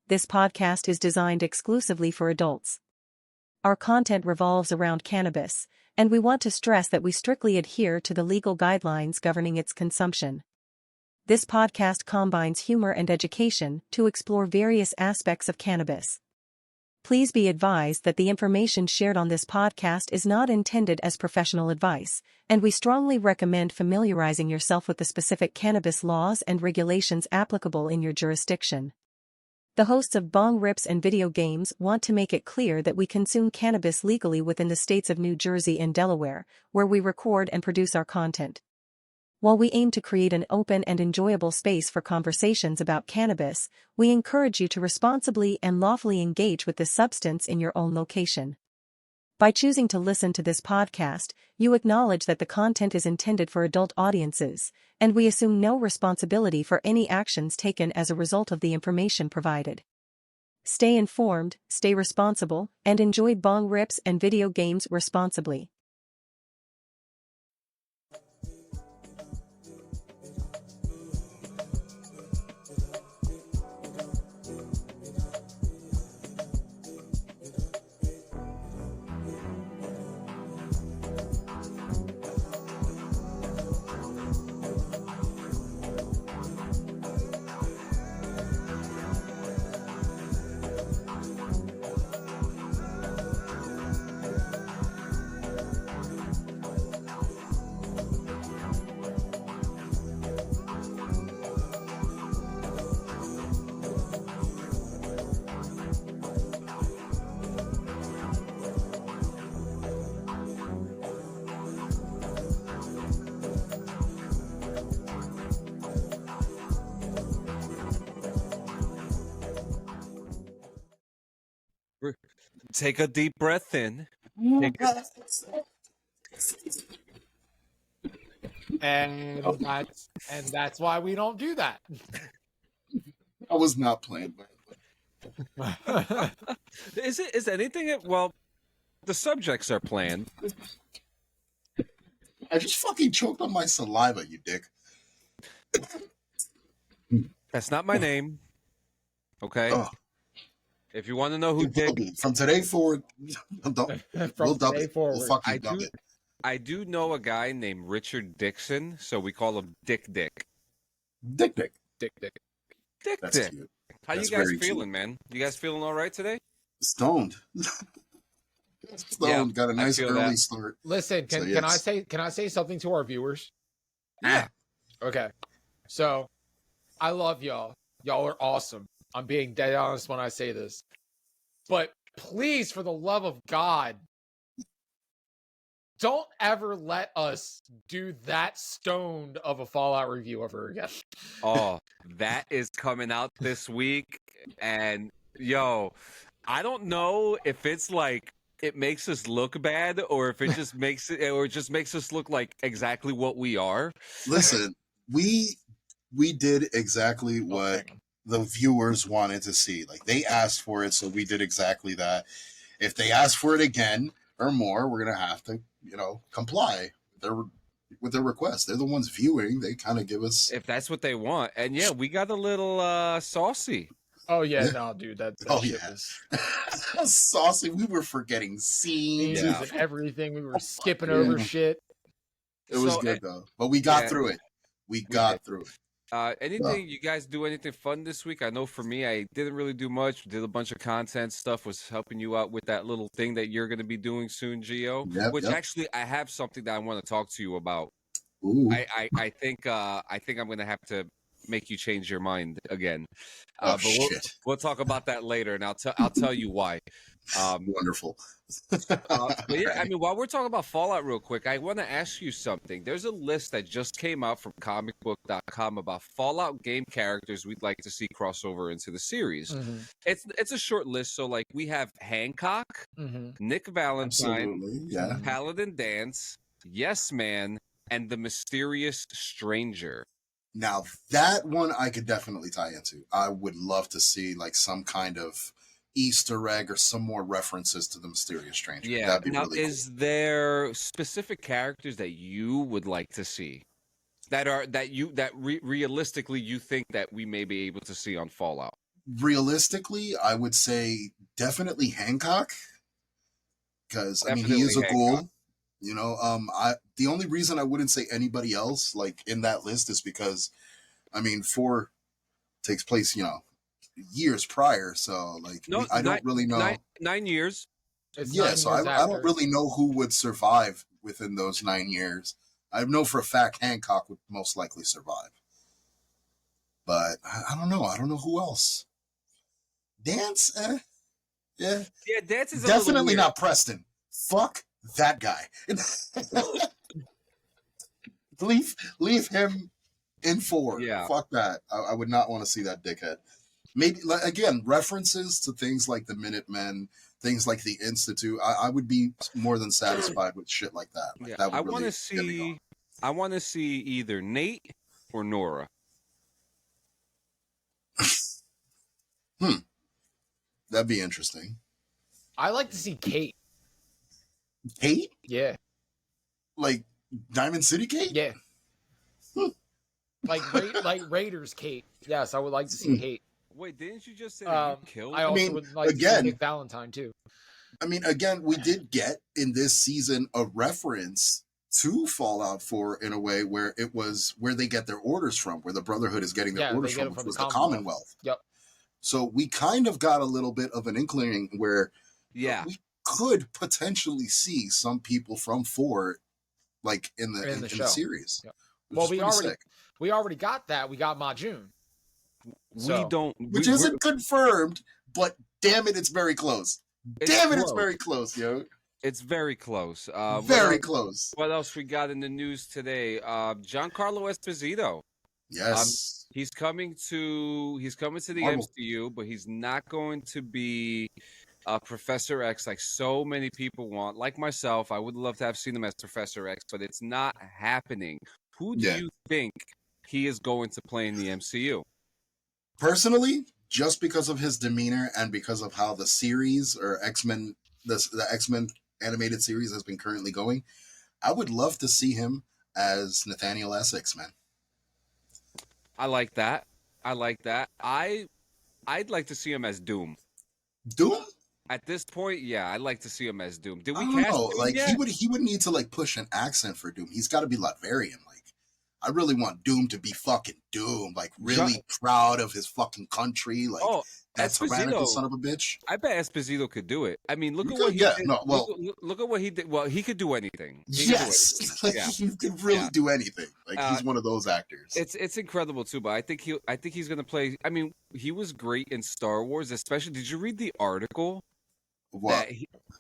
This podcast is designed exclusively for adults. Our content revolves around cannabis, and we want to stress that we strictly adhere to the legal guidelines governing its consumption. This podcast combines humor and education to explore various aspects of cannabis. Please be advised that the information shared on this podcast is not intended as professional advice, and we strongly recommend familiarizing yourself with the specific cannabis laws and regulations applicable in your jurisdiction. The hosts of Bong Rips and Video Games want to make it clear that we consume cannabis legally within the states of New Jersey and Delaware, where we record and produce our content. While we aim to create an open and enjoyable space for conversations about cannabis, we encourage you to responsibly and lawfully engage with this substance in your own location. By choosing to listen to this podcast, you acknowledge that the content is intended for adult audiences, and we assume no responsibility for any actions taken as a result of the information provided. Stay informed, stay responsible, and enjoy Bong Rips and Video Games responsibly. Take a deep breath in. And that's why we don't do that. I was not playing. Is anything? Well, the subjects are planned. I just fucking choked on my saliva, you dick. That's not my name. Okay. Oh. If you want to know who Dick, from today forward, we'll dub it. Forward. We'll fucking dub it. I do know a guy named Richard Dixon, so we call him Dick. Dick. Dick. That's cute. How That's you guys very feeling, cute. man? You guys feeling all right today? Stoned. Yeah, got a nice early that. start. Listen, can I say something to our viewers? Yeah. Okay. So, I love y'all. Y'all are awesome. I'm being dead honest when I say this. But please, for the love of God, don't ever let us do that stoned of a Fallout review ever again. Oh, that is coming out this week. And, yo, I don't know if it's like it makes us look bad or if it just makes us look like exactly what we are. Listen, we did exactly what the viewers wanted to see. Like, they asked for it, so we did exactly that. If they ask for it again or more, we're gonna have to, comply with their request. They're the ones viewing. They kind of give us, If that's what they want. And yeah, we got a little saucy. Oh yeah, no, dude, that shit was saucy. We were forgetting scenes and everything. We were skipping over shit. It was good though, but we got through it. We got through it. Anything you guys do anything fun this week? I know for me, I didn't really do much. Did a bunch of content stuff. Was helping you out with that little thing that you're going to be doing soon, Gio. Actually, I have something that I want to talk to you about. Ooh. I think I'm going to have to make you change your mind again. But we'll talk about that later, and I'll tell you why. Wonderful. But yeah, I mean, while we're talking about Fallout real quick, I want to ask you something. There's a list that just came out from comicbook.com about Fallout game characters we'd like to see crossover into the series. Mm-hmm. It's a short list, so like we have Hancock, Nick Valentine, Paladin Dance, Yes Man, and the Mysterious Stranger. Now, that one I could definitely tie into. I would love to see like some kind of Easter egg or some more references to the Mysterious Stranger. Yeah. That'd be now, really is there specific characters that you would like to see that realistically you think that we may be able to see on Fallout? realistically, I would say definitely Hancock, because I mean he Definitely is a Hancock. ghoul. You know, the only reason I wouldn't say anybody else like in that list is because I mean 4 takes place, years prior, so like No, I don't really know. 9 years. It's Yeah, 9 so years I don't after. really know who would survive within those 9 years. I know for a fact Hancock would most likely survive, but I don't know. I don't know who else. Dance, yeah, Yeah, Dance is a little definitely weird. not Preston. Fuck that guy. leave him in 4. Yeah. Fuck that. I would not want to see that dickhead. Maybe again references to things like the Minutemen, things like the Institute. I would be more than satisfied with shit like that. Like Yeah, that I would want really to get me going. see. I want to see either Nate or Nora. That'd be interesting. I like to see Kate. Kate, Yeah. like Diamond City Kate. Yeah. Hmm. Like Raiders Kate. Yes, I would like to see Kate. Wait, didn't you just say that you killed? I also mean, would like to see again- Nick Valentine too. I mean, again, we did get in this season a reference to Fallout 4 in a way where it was where they get their orders from, where the Brotherhood is getting their Yeah, orders they get from, it which from was the the Commonwealth. Commonwealth. Yep. So we kind of got a little bit of an inkling where Yeah, we could potentially see some people from 4 like in the show. series. Yep. Which Well, is pretty sick. we already got that. We got Majun. we So- don't. Which isn't confirmed, but damn it, it's very close. It's Damn it, it's close. very close, yo. It's very close. Very close. What else we got in the news today? Giancarlo Esposito. Yes. He's coming to the Marvel. MCU, but he's not going to be Professor X like so many people want. Like myself, I would love to have seen him as Professor X, but it's not happening. Who do Yeah. you think he is going to play in the MCU? Personally, just because of his demeanor and because of how the series or X-Men, the X-Men animated series has been currently going, I would love to see him as Nathaniel Essex, man. I like that. I'd like to see him as Doom. Doom? At this point, yeah, I'd like to see him as Doom. Did I we don't cast know. Doom Like yet? he would need to like push an accent for Doom. He's got to be Latverian. Like I really want Doom to be fucking Doom. Like really proud of his fucking country. Like that tyrannical Esposito. son of a bitch. I bet Esposito could do it. I mean, look He at what could, he yeah, did. no, well- look at what he did. Well, he could do anything. He could do Yes, anything. like Yeah. he could really Yeah. do anything. Like he's one of those actors. It's incredible too, but I think he's gonna play. I mean, he was great in Star Wars, especially. Did you read the article What?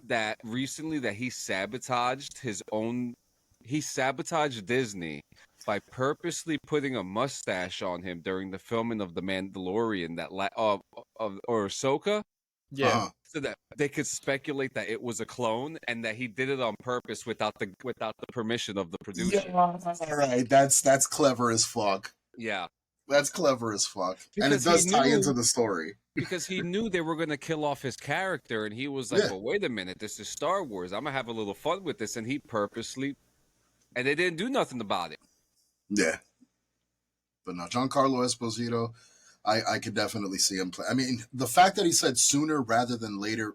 that recently that he sabotaged his own? He sabotaged Disney by purposely putting a mustache on him during the filming of The Mandalorian or Ahsoka. Yeah. Uh-huh. So that they could speculate that it was a clone and that he did it on purpose without the permission of the producer. Yeah, all right. That's clever as fuck. Yeah, That's clever as fuck, and it Because does he tie knew- into the story. because he knew they were going to kill off his character, and he was like, Yeah. "Well, wait a minute, this is Star Wars. I'm gonna have a little fun with this," and he purposely, and they didn't do nothing about it. Yeah, but no, Giancarlo Esposito, I could definitely see him play. I mean, the fact that he said sooner rather than later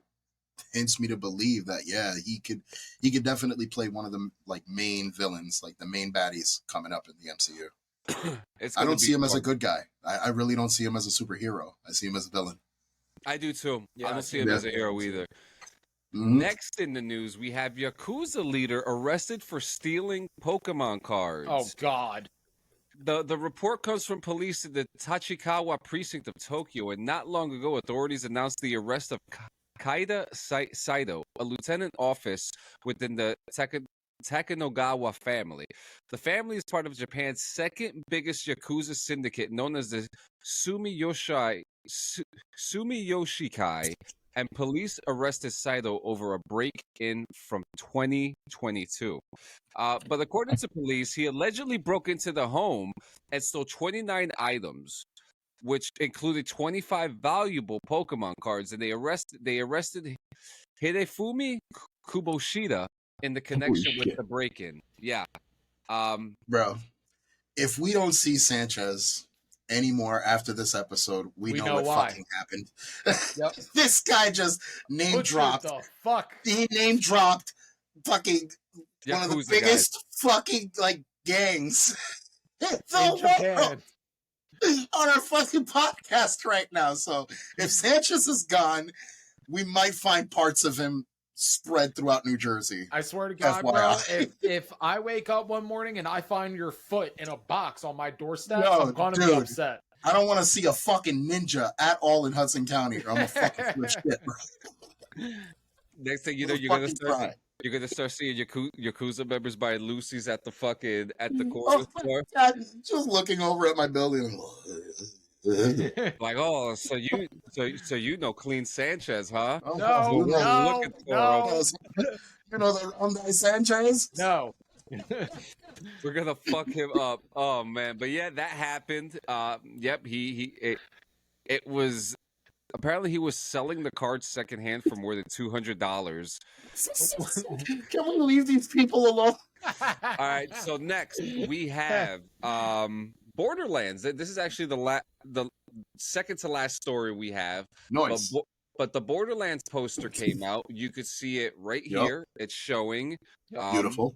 hints me to believe that he could definitely play one of the like main villains, like the main baddies coming up in the MCU. It's I gonna don't be see him as a fun. good guy. I really don't see him as a superhero. I see him as a villain. I do too. Yeah, I I don't see see him that. as a hero either. Mhm. Next in the news, we have Yakuza leader arrested for stealing Pokemon cards. Oh God. The report comes from police in the Tachikawa precinct of Tokyo, and not long ago, authorities announced the arrest of Kaida Saito, a lieutenant office within the Takanogawa family. The family is part of Japan's second biggest Yakuza syndicate, known as the Sumiyoshikai, and police arrested Saito over a break-in from 2022. But according to police, he allegedly broke into the home and stole 29 items, which included 25 valuable Pokemon cards, and they arrested Hidefumi Kuboshida in the connection with shit. the break-in. Yeah. Bro, if we don't see Sanchez anymore after this episode. We know what why. fucking happened. Yep. This guy just name dropped. What the fuck? He name dropped fucking one of the Yakuza biggest fucking like gangs in In the Japan. world on our fucking podcast right now. So if Sanchez is gone, we might find parts of him spread throughout New Jersey. I swear to God, bro, FYI. if I wake up one morning and I find your foot in a box on my doorstep, No, I'm gonna be dude. upset. I don't want to see a fucking ninja at all in Hudson County, or I'm gonna fucking flip shit, bro. Next thing you know, I'm you're gonna fucking start. crying. You're gonna start seeing Yakuza members buying Lucy's at the fucking at the Oh corner my store. God, just looking over at my building. Like, oh, so you know Clean Sanchez, huh? Oh, No, you know, no, looking for no, you know the Rondai Sanchez. no. We're gonna fuck him up. Oh man, but yeah, that happened. Yep, it was apparently he was selling the cards secondhand for more than $200. Can we leave these people alone? All right, so next we have Borderlands. This is actually the second to last story we have. Nice. But the Borderlands poster came out. You could see it right Yep. here. It's showing Beautiful.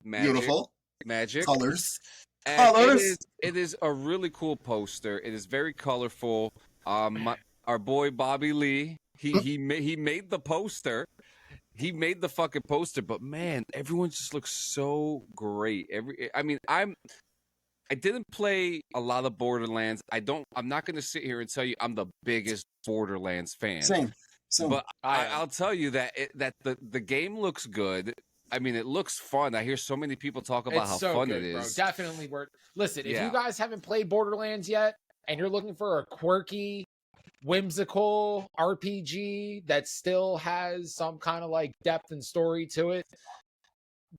magic, Colors. And Colors. It is a really cool poster. It is very colorful. Our boy Bobby Lee, he made the poster. He made the fucking poster, but man, everyone just looks so great. I didn't play a lot of Borderlands. I'm not going to sit here and tell you I'm the biggest Borderlands fan. Same. But I'll tell you that the game looks good. I mean, it looks fun. I hear so many people talk about It's how so fun good, it bro. is. Definitely worth. Listen, if Yeah. you guys haven't played Borderlands yet, and you're looking for a quirky, whimsical RPG that still has some kind of like depth and story to it,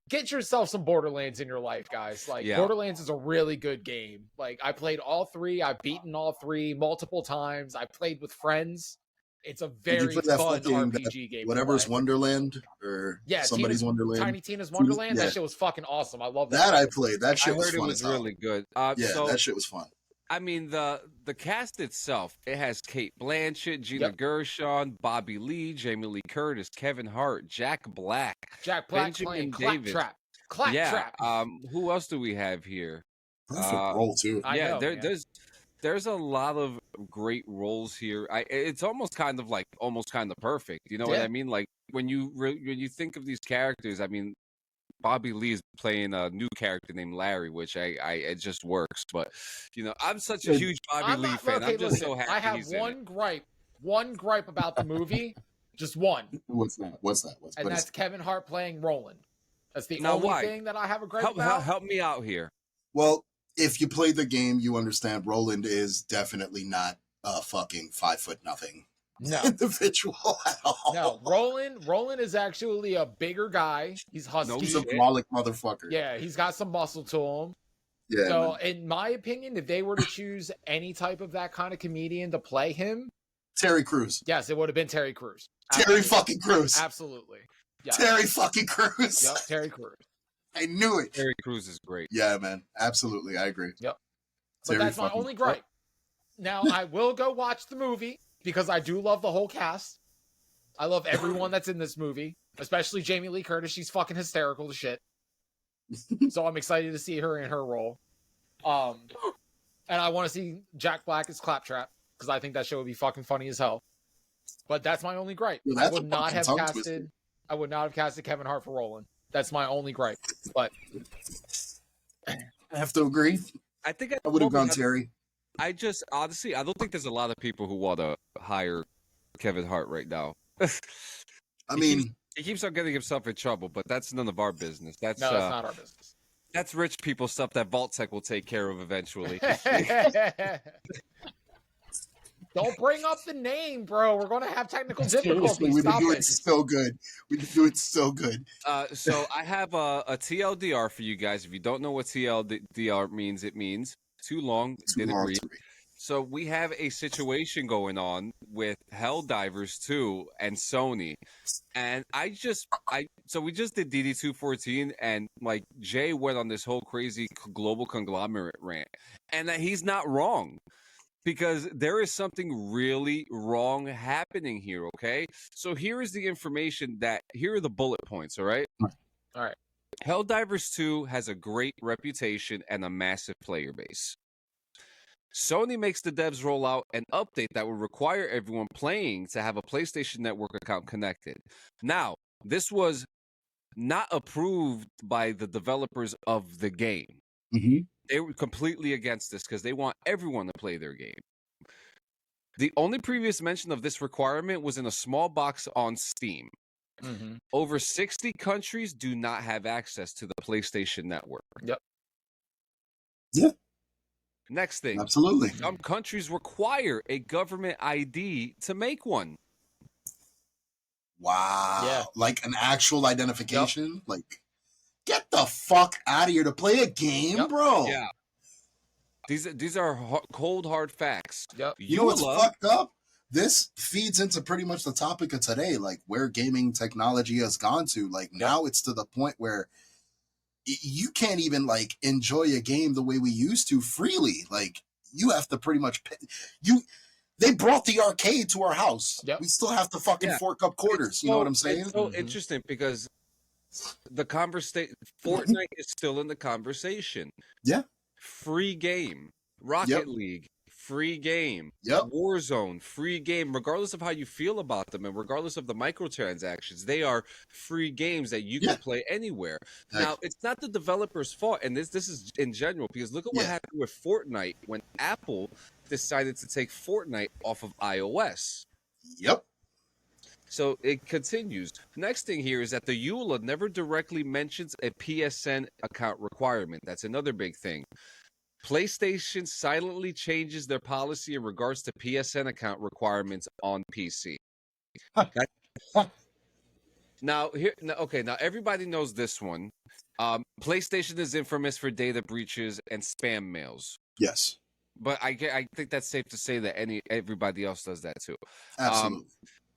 get yourself some Borderlands in your life, guys. Like, Yeah. Borderlands is a really good game. Like, I played all three. I've beaten all three multiple times. I played with friends. It's a Did you very play that fun fucking- RPG game. to Whatever's play. Wonderland or Yeah, somebody's Wonderland. Tiny Tina's Wonderland. Yeah. That shit was fucking awesome. I love That I played. That I shit was heard it fun was as hell. really good. Yeah, So that shit was fun. I mean, the cast itself, it has Kate Blanchett, Gina Yep. Gershon, Bobby Lee, Jamie Lee Curtis, Kevin Hart, Jack Black. Jack Black Benjamin playing Davis. Claptrap. Claptrap. Yeah. Who else do we have here? Perfect Uh, role too. I know, man. There's a lot of great roles here. It's almost kind of perfect. You know what Yeah. I mean? Like when you think of these characters, I mean, Bobby Lee is playing a new character named Larry, which it just works. But you know, I'm such a huge Bobby Lee fan. I'm just so happy I have he's in it. one gripe about the movie, just one, What's that? and that's Kevin Hart playing Roland. That's the Now, only why? thing that I have a gripe Help about. me out here. Well, if you play the game, you understand Roland is definitely not a fucking 5 foot nothing No, individual at all. no, Roland is actually a bigger guy. He's husky. He's a brolic motherfucker. Yeah, he's got some muscle to him. Yeah. So, man. in my opinion, if they were to choose any type of that kind of comedian to play him, Terry Crews. yes, it would have been Terry Crews. Terry fucking Crews. Absolutely. Yes. Terry fucking Crews. Yep, Terry Crews. I knew it. Terry Crews is great. Yeah, man. Absolutely. I agree. But Terry that's my fucking- only gripe. Now, I will go watch the movie because I do love the whole cast. I love everyone that's in this movie, especially Jamie Lee Curtis. She's fucking hysterical to shit. So I'm excited to see her in her role. And I want to see Jack Black as Claptrap because I think that show would be fucking funny as hell. But that's my only gripe. Well, I that's would a not fucking have tongue casted. twister. I would not have casted Kevin Hart for Roland. That's my only gripe. But I have to agree. I think I would have gone Terry. I just honestly, I don't think there's a lot of people who want to hire Kevin Hart right now. I mean, He keeps on getting himself in trouble, but that's none of our business. That's no, that's not our business. that's rich people stuff that Vault Tech will take care of eventually. Don't bring up the name, bro. We're going to have technical seriously, difficulties. we've been Stop doing it. so good. We've been doing so good. So I have a TLDR for you guys. If you don't know what TLDR means, it means too long, Too didn't long read. to read. So we have a situation going on with Helldivers 2 and Sony. And so we just did DD214, and like Jay went on this whole crazy global conglomerate rant. And that he's not wrong, because there is something really wrong happening here, okay? So here is the information here are the bullet points, all right? All right. Helldivers 2 has a great reputation and a massive player base. Sony makes the devs roll out an update that will require everyone playing to have a PlayStation Network account connected. Now, this was not approved by the developers of the game. Mm-hmm. They were completely against this because they want everyone to play their game. The only previous mention of this requirement was in a small box on Steam. Mm-hmm. Over 60 countries do not have access to the PlayStation Network. Yep. Yeah. Next thing. Absolutely. Some countries require a government ID to make one. Wow. Yeah. Like an actual identification? Yep. Like, get the fuck out of here to play a game, bro. Yeah. These are cold, hard facts. Yep. You know what's fucked up? This feeds into pretty much the topic of today, like where gaming technology has gone to. Like now it's to the point where you can't even like enjoy a game the way we used to freely. Like you have to pretty much pay. They brought the arcade to our house. Yep. We still have to fucking fork up quarters. You know what I'm saying? It's so interesting because the conversation, Fortnite is still in the conversation. Yeah. Free game. Rocket League, free game. Warzone, free game. Regardless of how you feel about them and regardless of the microtransactions, they are free games that you can play anywhere. Now, it's not the developer's fault, and this is in general, because look at what happened with Fortnite when Apple decided to take Fortnite off of iOS. Yep. So it continues. Next thing here is that the EULA never directly mentions a PSN account requirement. That's another big thing. PlayStation silently changes their policy in regards to PSN account requirements on PC. Now everybody knows this one. PlayStation is infamous for data breaches and spam mails. Yes. But I think that's safe to say that everybody else does that too. Absolutely.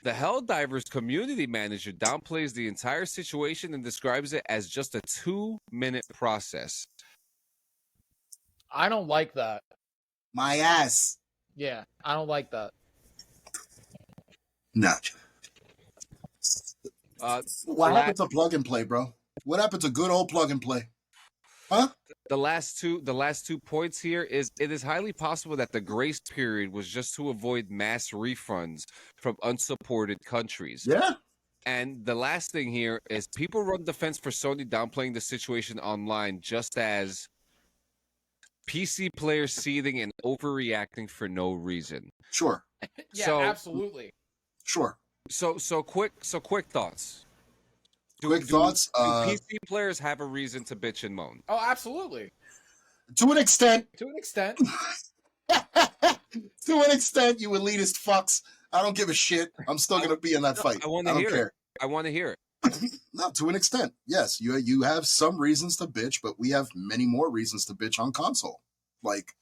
The Helldivers community manager downplays the entire situation and describes it as just a 2-minute process. I don't like that. My ass. Yeah, I don't like that. No. What happened to plug and play, bro? What happened to good old plug and play? Huh? The last two points here is it is highly possible that the grace period was just to avoid mass refunds from unsupported countries. Yeah. And the last thing here is people run defense for Sony downplaying the situation online just as PC players seething and overreacting for no reason. Sure. Yeah, absolutely. Sure. So quick thoughts. Do PC players have a reason to bitch and moan? Oh, absolutely. To an extent. To an extent. To an extent, you elitist fucks. I don't give a shit. I'm still going to be in that fight. I want to hear it. I want to hear it. No, to an extent. Yes, you have some reasons to bitch, but we have many more reasons to bitch on console. Like,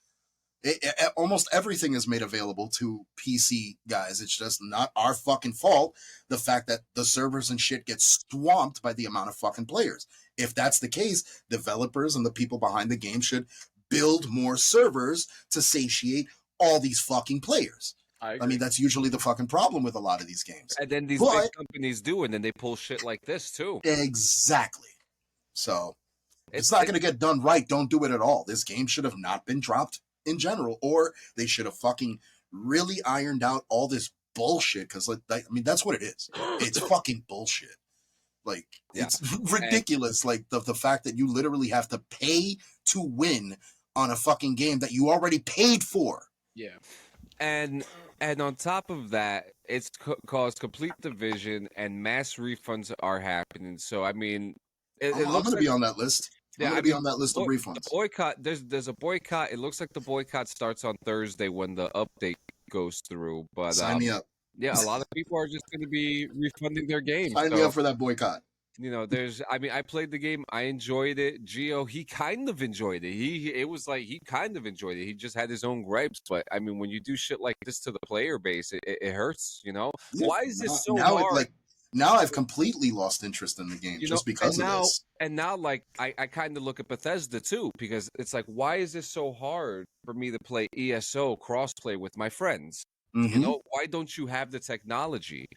almost everything is made available to PC guys. It's just not our fucking fault. The fact that the servers and shit get swamped by the amount of fucking players. If that's the case, developers and the people behind the game should build more servers to satiate all these fucking players. I mean, that's usually the fucking problem with a lot of these games. And then these big companies do, and then they pull shit like this too. Exactly. So it's not going to get done right. Don't do it at all. This game should have not been dropped in general, or they should have fucking really ironed out all this bullshit. Because, I mean, that's what it is. It's fucking bullshit. Like, it's ridiculous. Like, the fact that you literally have to pay to win on a fucking game that you already paid for. Yeah. And on top of that, it's caused complete division and mass refunds are happening. So, I mean, I'm going to be on that list. I'm going to be on that list of refunds. The boycott, there's a boycott. It looks like the boycott starts on Thursday when the update goes through. But sign me up. Yeah, a lot of people are just going to be refunding their games. Sign me up for that boycott. there's. I mean, I played the game. I enjoyed it. Gio, he kind of enjoyed it. It was like he kind of enjoyed it. He just had his own gripes. But I mean, when you do shit like this to the player base, it hurts. Yeah, Why is this so now hard? Now I've completely lost interest in the game just because of this. And now, like, I kind of look at Bethesda too, because it's like, why is this so hard for me to play ESO crossplay with my friends? Mm-hmm. Why don't you have the technology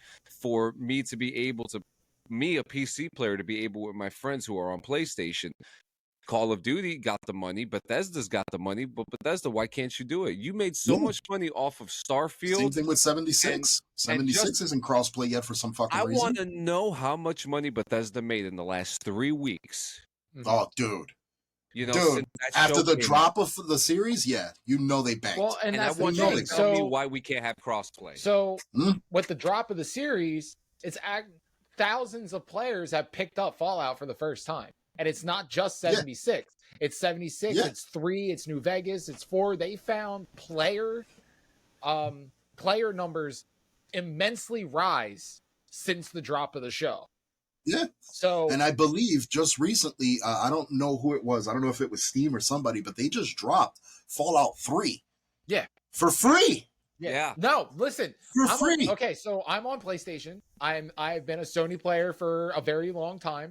for me to be able to, me, a PC player, to be able with my friends who are on PlayStation? Call of Duty got the money, Bethesda's got the money, but Bethesda, why can't you do it? You made so much money off of Starfield. Same thing with 76. 76 isn't crossplay yet for some fucking reason. I want to know how much money Bethesda made in the last 3 weeks. Oh, dude. Dude, after the drop of the series, they banked. Well, and I that's want the you thing. to tell me why we can't have crossplay. So, with the drop of the series, thousands of players have picked up Fallout for the first time. And it's not just 76. It's 76, it's 3, it's New Vegas, it's 4. They found player numbers immensely rise since the drop of the show. Yeah. So, and I believe just recently, I don't know who it was. I don't know if it was Steam or somebody, but they just dropped Fallout 3. Yeah. For free. Yeah. No, listen. For free. Okay, so I'm on PlayStation. I've been a Sony player for a very long time.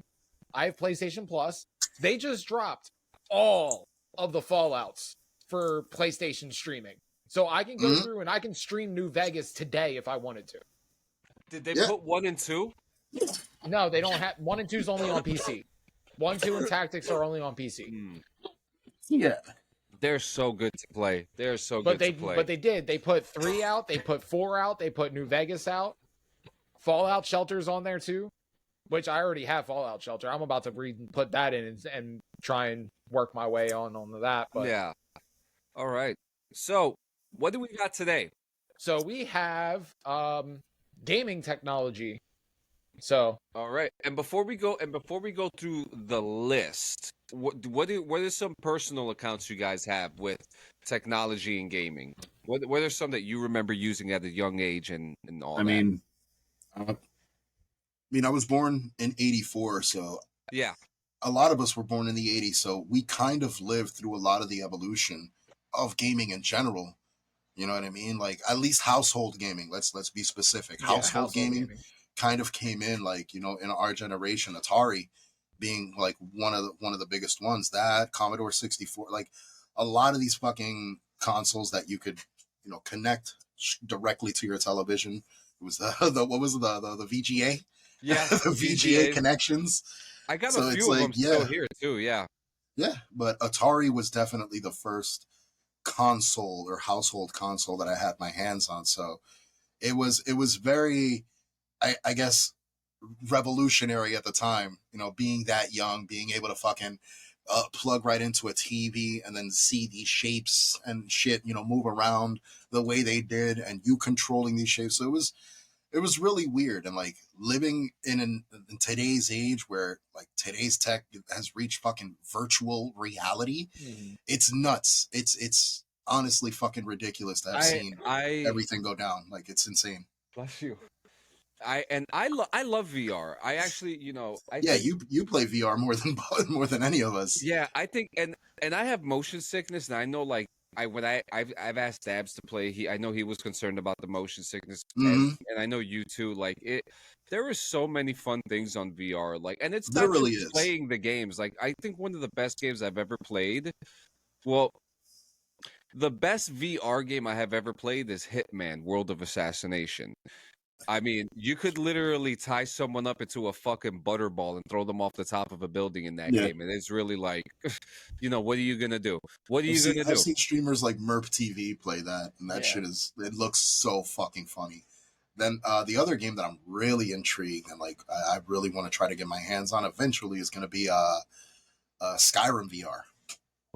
I have PlayStation Plus. They just dropped all of the Fallouts for PlayStation streaming. So I can go through and I can stream New Vegas today if I wanted to. Did they put 1 and 2? No, they don't have 1 and 2 is only on PC. 1, 2, and Tactics are only on PC. Yeah. They're so good to play. They're so good to play. But they did. They put 3 out. They put 4 out. They put New Vegas out. Fallout Shelter's on there too, which I already have Fallout Shelter. I'm about to put that in and try and work my way onto that. But yeah. All right. So what do we got today? So we have gaming technology. So all right. And before we go through the list, what are some personal accounts you guys have with technology and gaming? What are some that you remember using at a young age and all that? I was born in 84, so yeah. A lot of us were born in the 80s, so we kind of lived through a lot of the evolution of gaming in general. You know what I mean? Like, at least household gaming. Let's be specific. Household gaming kind of came in, like, in our generation, Atari being like one of the biggest ones. That Commodore 64, like a lot of these fucking consoles that you could connect directly to your television. It was the VGA? Yeah, the VGA connections. I got a few of them still here too. Yeah, but Atari was definitely the first console or household console that I had my hands on. So it was very, I guess, revolutionary at the time. Being that young, being able to fucking plug right into a TV and then see these shapes and shit, move around the way they did, and you controlling these shapes. So it was really weird. And like living in today's age where like today's tech has reached fucking virtual reality, it's nuts. It's honestly fucking ridiculous to have seen everything go down. Like, it's insane. Bless you. I love VR. I actually, you play VR more than any of us. Yeah, I think, and I have motion sickness, and I know, like, I've asked Dabs to play. I know he was concerned about the motion sickness, and I know you too. Like, there are so many fun things on VR. Like, and it's not really just playing the games. Like, I think one of the best games I've ever played. Well, the best VR game I have ever played is Hitman: World of Assassination. I mean, you could literally tie someone up into a fucking butterball and throw them off the top of a building in that game. And it's really like, what are you going to do? What are you going to do? I've seen streamers like Merp TV play that, and that shit it looks so fucking funny. Then the other game that I'm really intrigued and like I really want to try to get my hands on eventually is going to be Skyrim VR.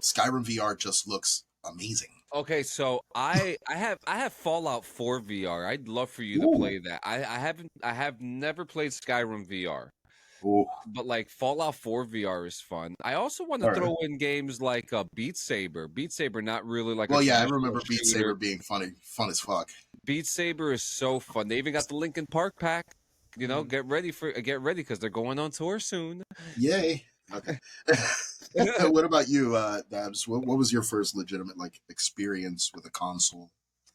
Skyrim VR just looks amazing. Okay, so I have Fallout 4 VR. I'd love for you to play that. I have never played Skyrim VR. Ooh. But like Fallout 4 VR is fun. I also want to throw in games like Beat Saber. Beat Saber, not really like. Well, I remember Beat Saber being fun as fuck. Beat Saber is so fun. They even got the Linkin Park pack. You know, get ready because they're going on tour soon. Yay. Okay. What about you, Dabs? What was your first legitimate like experience with a console?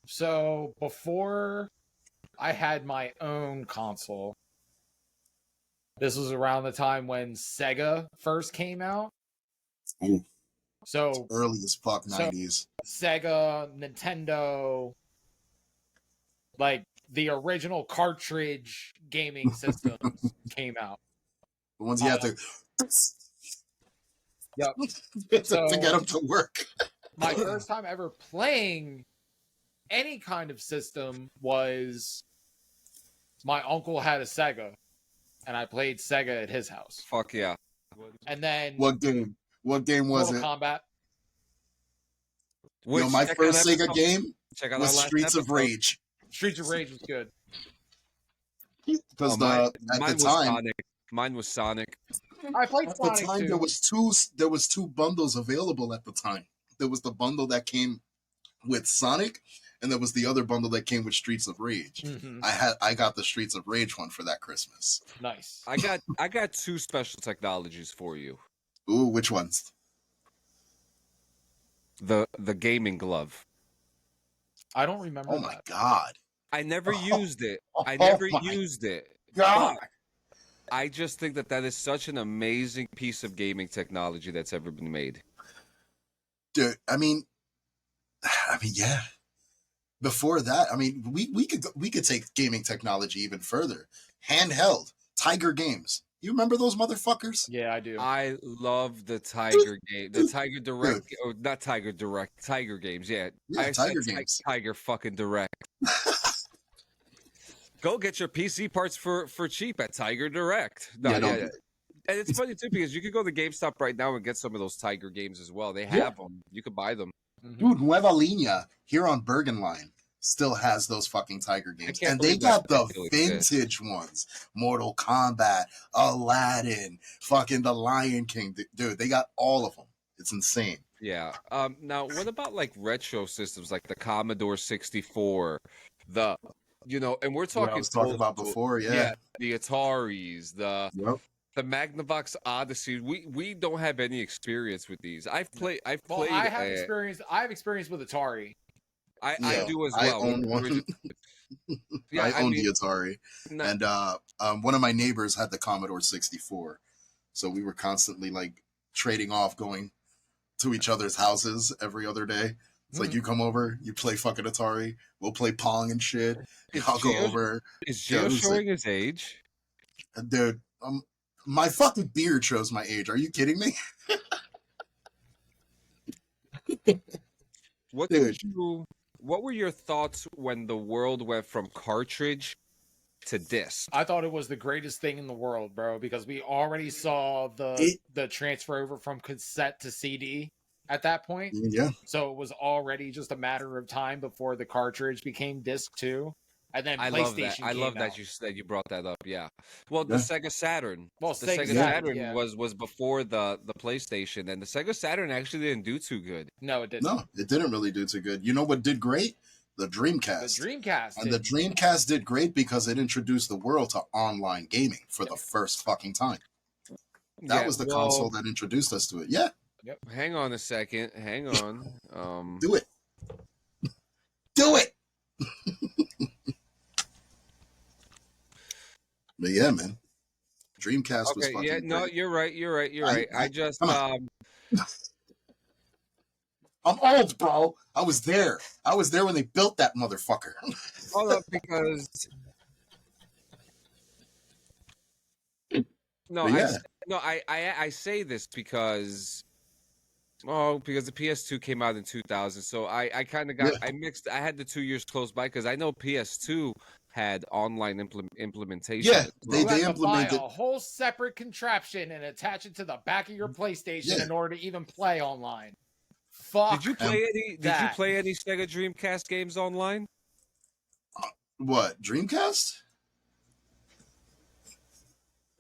So before I had my own console, this was around the time when Sega first came out. Ooh, So early as fuck 90s. Sega, Nintendo, like the original cartridge gaming systems came out. The ones you have to Yep. to get them to work. My first time ever playing any kind of system was my uncle had a Sega, and I played Sega at his house. Fuck yeah. And then What game? What game was Mortal it? Kombat. Yo, my first Sega game was Streets of Rage. Streets of Rage was good. Because at the time, mine was Sonic. I played at Sonic the time too. there was two bundles available at the time. There was the bundle that came with Sonic, and there was the other bundle that came with Streets of Rage. Mm-hmm. I got the Streets of Rage one for that Christmas. Nice. I got two special technologies for you. Ooh, which ones? The gaming glove. I don't remember. Oh my god! I never used it. I never used it. God. I just think that is such an amazing piece of gaming technology that's ever been made. Dude, I mean, yeah. Before that, I mean, we could take gaming technology even further. Handheld, Tiger games. You remember those motherfuckers? Yeah, I do. I love the Tiger game, the Tiger Direct, or not Tiger Direct, Tiger games. Yeah, I Tiger games. Tiger fucking Direct. Go get your PC parts for cheap at Tiger Direct. No, yeah. And it's funny too because you could go to GameStop right now and get some of those Tiger games as well. They have them. You could buy them. Dude, Nueva Linea here on Bergen Line still has those fucking Tiger games. And they got the vintage ones. Mortal Kombat, Aladdin, fucking The Lion King. Dude, they got all of them. It's insane. Yeah. Now, what about like retro systems like the Commodore 64, and we're talking what I was talking about before, yeah. The Ataris, the Magnavox Odyssey. We don't have any experience with these. I have experience with Atari. I do as well. I own one. I own the Atari. No. And one of my neighbors had the Commodore 64. So we were constantly like trading off, going to each other's houses every other day. It's like you come over, you play fucking Atari, we'll play Pong and shit. I'll go over. Is Gio showing his age? Dude, my fucking beard shows my age. Are you kidding me? What were your thoughts when the world went from cartridge to disc? I thought it was the greatest thing in the world, bro, because we already saw the transfer over from cassette to CD at that point. Yeah. So it was already just a matter of time before the cartridge became disc 2. And then PlayStation I love that you brought that up. Yeah. Well, the Sega Saturn. Well, the Sega Saturn was before the PlayStation, and the Sega Saturn actually didn't do too good. No, it didn't. No, it didn't really do too good. You know what did great? The Dreamcast. The Dreamcast did great because it introduced the world to online gaming for the first fucking time. That was the console that introduced us to it. Yeah. Yep. Hang on a second. Hang on. Do it. Do it. But yeah, man, Dreamcast was fucking great. No, you're right. I just I'm old, bro. I was there when they built that motherfucker. Hold up, because I say this because the PS2 came out in 2000, so I kind of got I mixed. I had the 2 years close by because I know PS2 had online implementation. Yeah, they implemented a whole separate contraption and attach it to the back of your PlayStation in order to even play online. Fuck. Did you play any Sega Dreamcast games online? What, Dreamcast?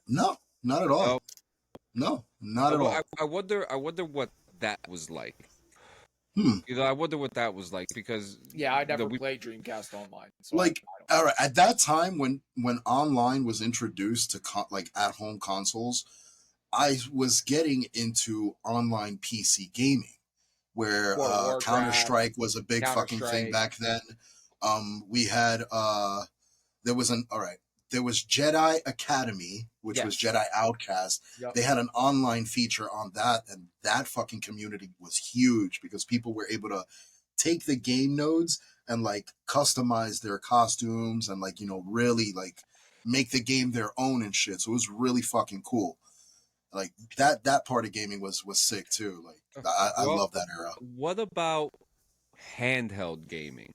No, not at all. No, not at all. I wonder what that was like. I wonder what that was like because Yeah, I never played Dreamcast online. So Like, I don't all right, at that time when online was introduced to like at home consoles, I was getting into online PC gaming, where World of Warcraft, Counter Strike was a big fucking thing Counter-Strike. back then. We had there was there was Jedi Academy, which was Yes. Jedi Outcast. Yep. They had an online feature on that, and that fucking community was huge because people were able to take the game nodes and like customize their costumes and like, really like make the game their own and shit. So it was really fucking cool. Like that part of gaming was sick too. Like I love that era. What about handheld gaming?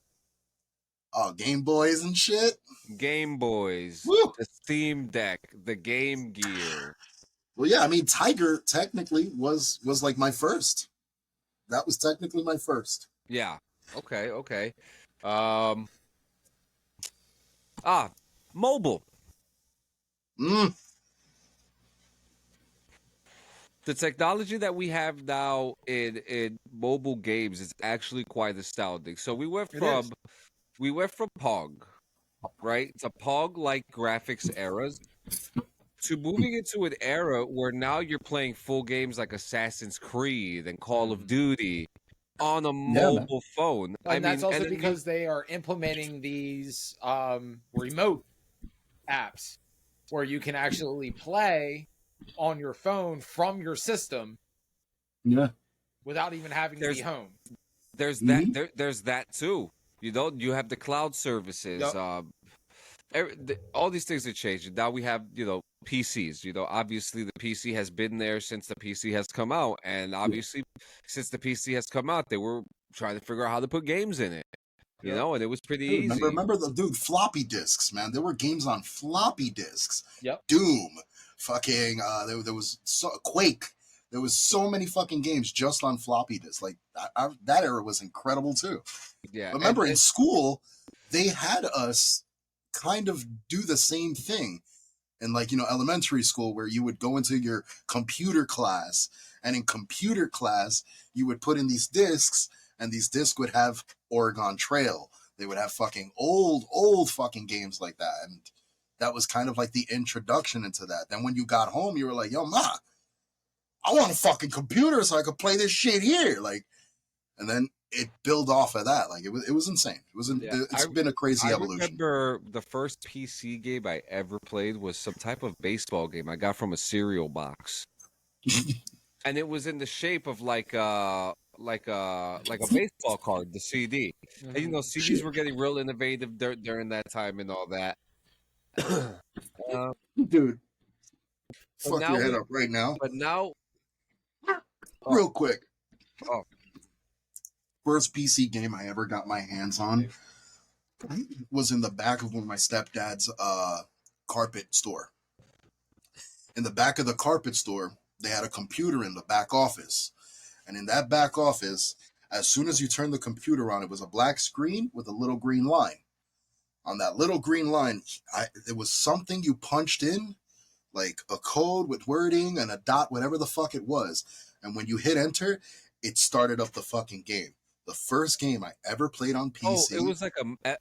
Oh, Game Boys and shit. Game Boys, Woo! the Steam Deck, the Game Gear. Well, yeah, I mean, Tiger technically was like my first. That was technically my first. Yeah. Okay. Mobile. The technology that we have now in mobile games is actually quite astounding. So we went from Pong, right? It's a Pong-like graphics eras to moving into an era where now you're playing full games like Assassin's Creed and Call of Duty on a mobile phone. And that's also because they are implementing these remote apps where you can actually play on your phone from your system. Yeah. Without even having to be home. There's that. There's that too. You have the cloud services. Yep. All these things are changing. Now we have, PCs. Obviously the PC has been there since the PC has come out, and obviously since the PC has come out, they were trying to figure out how to put games in it. And it was pretty easy. Remember the floppy disks, man. There were games on floppy disks. Yep. Doom, fucking. There was Quake. There was so many fucking games just on floppy disks. Like that era was incredible too. Yeah. Remember in school, they had us kind of do the same thing in elementary school, where you would go into your computer class, and in computer class you would put in these discs, and these discs would have Oregon Trail. They would have fucking old fucking games like that, and that was kind of like the introduction into that. Then when you got home, you were like, yo, ma, I want a fucking computer so I could play this shit here. Like, and then it built off of that. Like it was insane. It's been a crazy evolution. I remember the first PC game I ever played was some type of baseball game I got from a cereal box. And it was in the shape of like a baseball card, the CD. And CDs were getting real innovative during that time and all that. Dude, fuck your head up right now. But now, real quick. Oh. First PC game I ever got my hands on was in the back of one of my stepdad's carpet store. In the back of the carpet store, they had a computer in the back office. And in that back office, as soon as you turned the computer on, it was a black screen with a little green line. On that little green line, there was something you punched in, like a code with wording and a dot, whatever the fuck it was. And when you hit enter, it started up the fucking game. The first game I ever played on PC. Oh,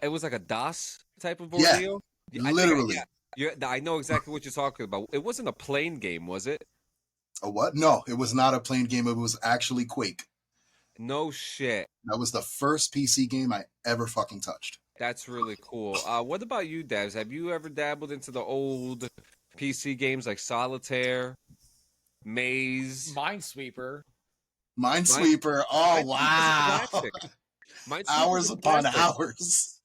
it was like a DOS type of ordeal? Yeah, literally. I know exactly what you're talking about. It wasn't a plain game, was it? A what? No, it was not a plain game. It was actually Quake. No shit. That was the first PC game I ever fucking touched. That's really cool. What about you, Devs? Have you ever dabbled into the old PC games like Solitaire, Maze, Minesweeper? Minesweeper. Oh, wow. Hours upon hours.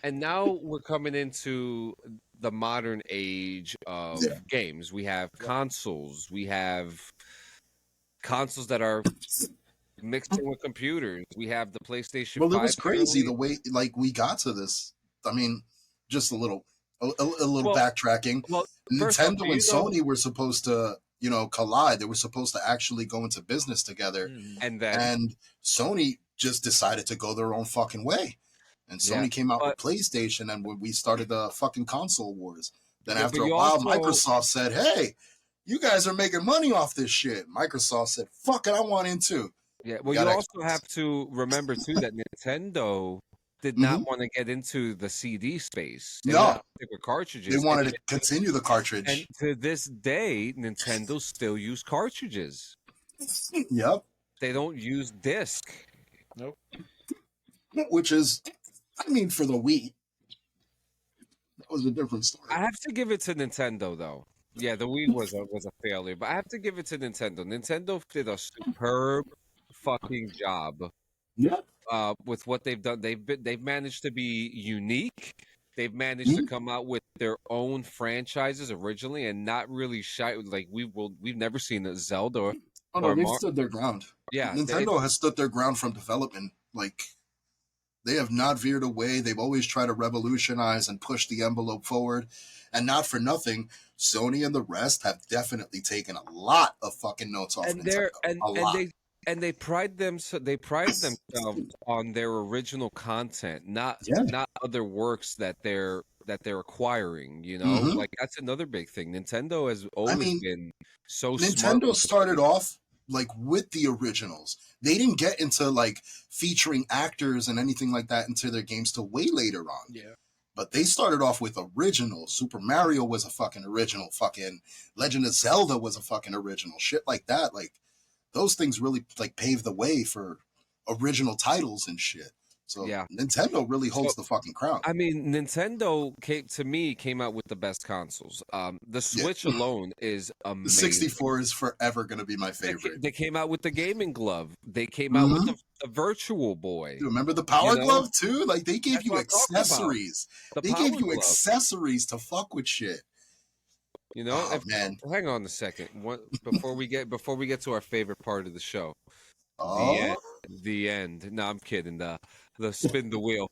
And now we're coming into the modern age of games. We have consoles. We have consoles that are mixed in with computers. We have the PlayStation 5. Well, it was crazy the way we got to this. I mean, just a little backtracking. Well, Nintendo and Sony were supposed to collide. They were supposed to actually go into business together. And Sony just decided to go their own fucking way. And Sony came out with PlayStation, and when we started the fucking console wars. Then after a while, Microsoft said, hey, you guys are making money off this shit. Microsoft said, fuck it, I want in too. Yeah, well, you also have to remember too that Nintendo did not want to get into the CD space. They wanted to stick with cartridges. They wanted to continue the cartridge. And to this day, Nintendo still use cartridges. Yep. They don't use disc. Nope. Which is, I mean, for the Wii, that was a different story. I have to give it to Nintendo, though. Yeah, the Wii was a failure, but I have to give it to Nintendo. Nintendo did a superb fucking job. Yeah. With what they've done, they've managed to be unique. They've managed to come out with their own franchises originally, and not really shy. Like we've never seen a Zelda. Oh no, they've stood their ground. Yeah, Nintendo has stood their ground from development. Like they have not veered away. They've always tried to revolutionize and push the envelope forward. And not for nothing, Sony and the rest have definitely taken a lot of fucking notes off Nintendo. And they pride themselves on their original content, not other works that they're acquiring. You know, like that's another big thing. Nintendo has always been so smart. Nintendo started off like with the originals. They didn't get into like featuring actors and anything like that into their games till way later on. Yeah. But they started off with originals. Super Mario was a fucking original. Fucking Legend of Zelda was a fucking original. Shit like that. Like those things really like paved the way for original titles and shit. So yeah, Nintendo really holds the fucking crown. I mean, Nintendo came out with the best consoles. The Switch alone is amazing. The 64 is forever going to be my favorite. They came out with the gaming glove. They came out with the Virtual Boy. You remember the Power Glove too? Like they gave you accessories. They gave you accessories to fuck with shit. You know, man. Hang on a second. Before we get to our favorite part of the show. The end. No, I'm kidding. The spin the wheel.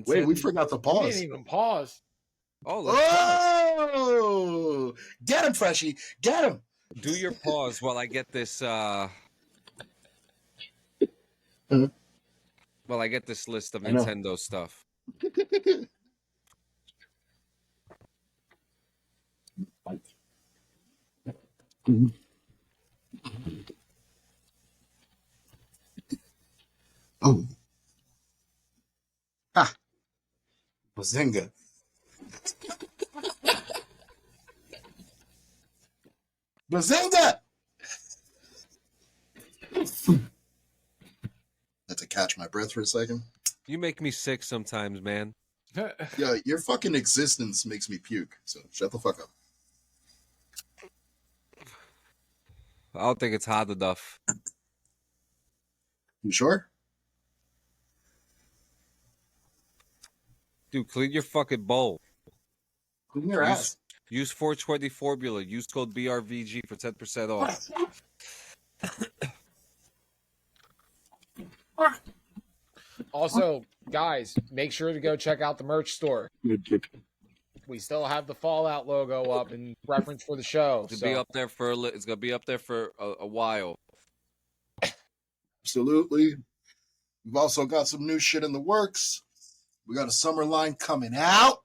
Wait, we forgot to pause. We didn't even pause. Oh, get him, Freshie. Get him. Do your pause while I get this. While I get this list of Nintendo stuff. Oh. Ah. Bazinga. Bazinga! Had to catch my breath for a second. You make me sick sometimes, man. Yeah, your fucking existence makes me puke, so shut the fuck up. I don't think it's hot enough. You sure? Dude, clean your fucking bowl. Clean your ass. Use 420 formula. Use code BRVG for 10% off. Also, guys, make sure to go check out the merch store. We still have the Fallout logo up in reference for the show. It's gonna be up there for a while. Absolutely. We've also got some new shit in the works. We got a summer line coming out.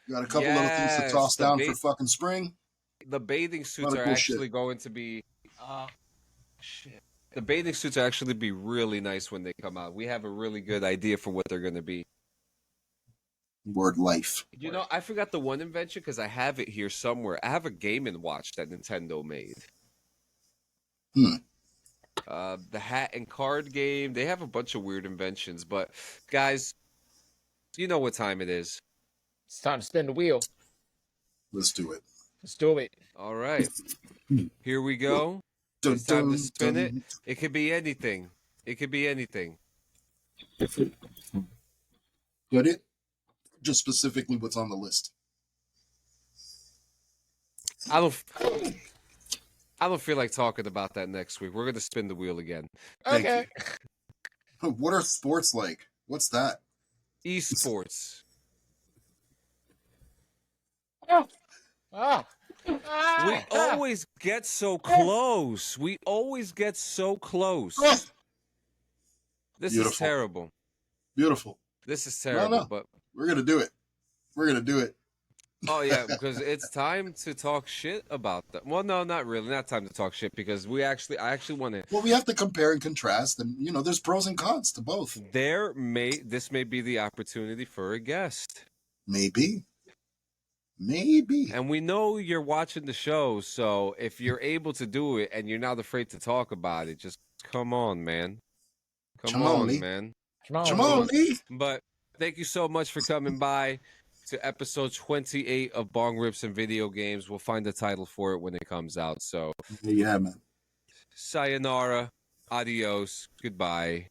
We got a couple little things to toss down for fucking spring. The bathing suits are actually going to be. Shit. The bathing suits are actually be really nice when they come out. We have a really good idea for what they're going to be. Word life. You know, I forgot the one invention because I have it here somewhere. I have a Game & Watch that Nintendo made. The hat and card game. They have a bunch of weird inventions. But, guys, you know what time it is. It's time to spin the wheel. Let's do it. Let's do it. All right. Here we go. It's time to spin it. It could be anything. It could be anything. Got it? Just specifically what's on the list. I don't feel like talking about that next week. We're going to spin the wheel again. Okay. What are sports like? What's that? Esports. We always get so close. This is terrible. Beautiful. This is terrible, but we're going to do it. We're going to do it. Oh yeah, because it's time to talk shit about them. Well, no, not really. Not time to talk shit because I actually want to. Well, we have to compare and contrast, and there's pros and cons to both. This may be the opportunity for a guest. Maybe. And we know you're watching the show, so if you're able to do it and you're not afraid to talk about it, just come on, man. Come on, Lee. man. Come on, Lee. But thank you so much for coming by to episode 28 of Bong Rips and Video Games. We'll find the title for it when it comes out. So, yeah, man. sayonara, adios, goodbye.